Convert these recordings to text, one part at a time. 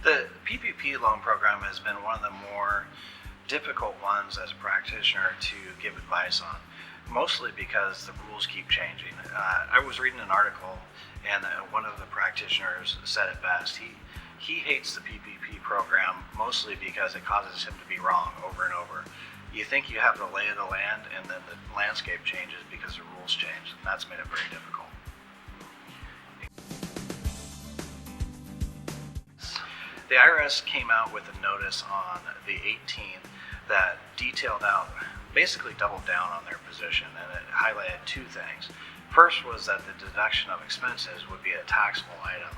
The PPP loan program has been one of the more difficult ones as a practitioner to give advice on, mostly because the rules keep changing. I was reading an article, and one of the practitioners said it best. He hates the PPP program mostly because it causes him to be wrong over and over. You think you have the lay of the land, and then the landscape changes because the rules change, and that's made it very difficult. The IRS came out with a notice on the 18th that detailed out, basically doubled down on their position, and it highlighted two things. First was that the deduction of expenses would be a taxable item,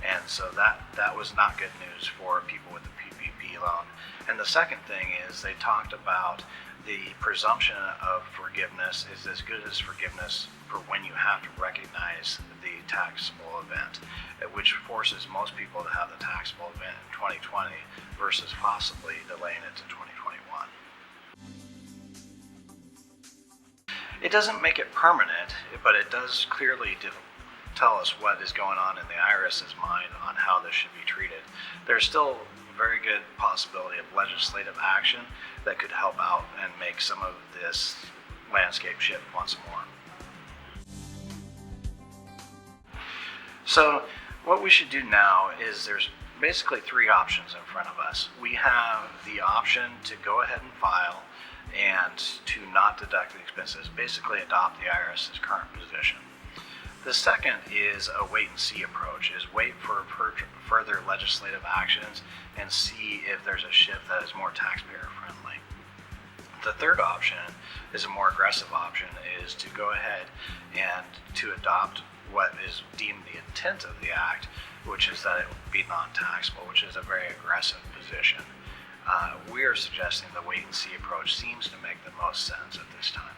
and so that was not good news for people with the PPP loan. And the second thing is they talked about the presumption of forgiveness is as good as forgiveness for when you have to recognize the taxable event, which forces most people to have the taxable event in 2020 versus possibly delaying it to 2021. It doesn't make it permanent, but it does clearly tell us what is going on in the IRS's mind on how this should be treated. There's still very good possibility of legislative action that could help out and make some of this landscape shift once more. So what we should do now is there's basically three options in front of us. We have the option to go ahead and file and to not deduct the expenses, basically adopt the IRS's current position. The second is a wait and see approach, is wait for further legislative actions and see if there's a shift that is more taxpayer friendly. The third option is a more aggressive option, is to go ahead and to adopt what is deemed the intent of the act, which is that it would be non-taxable, which is a very aggressive position. We are suggesting the wait and see approach seems to make the most sense at this time.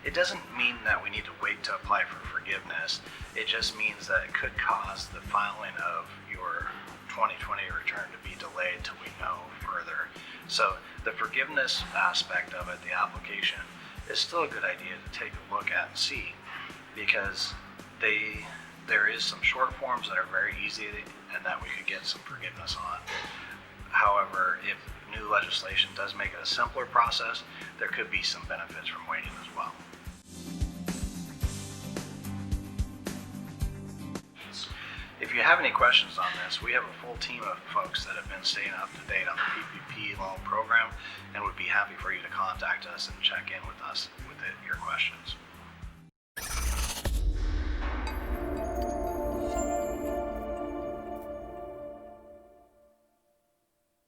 It doesn't mean that we need to wait to apply for forgiveness. It just means that it could cause the filing of your 2020 return to be delayed till we know further. So the forgiveness aspect of it, the application, is still a good idea to take a look at and see, because there is some short forms that are very easy and that we could get some forgiveness on. However, if new legislation does make it a simpler process, there could be some benefits from waiting as well. If you have any questions on this, we have a full team of folks that have been staying up to date on the PPP loan program and would be happy for you to contact us and check in with us with your questions.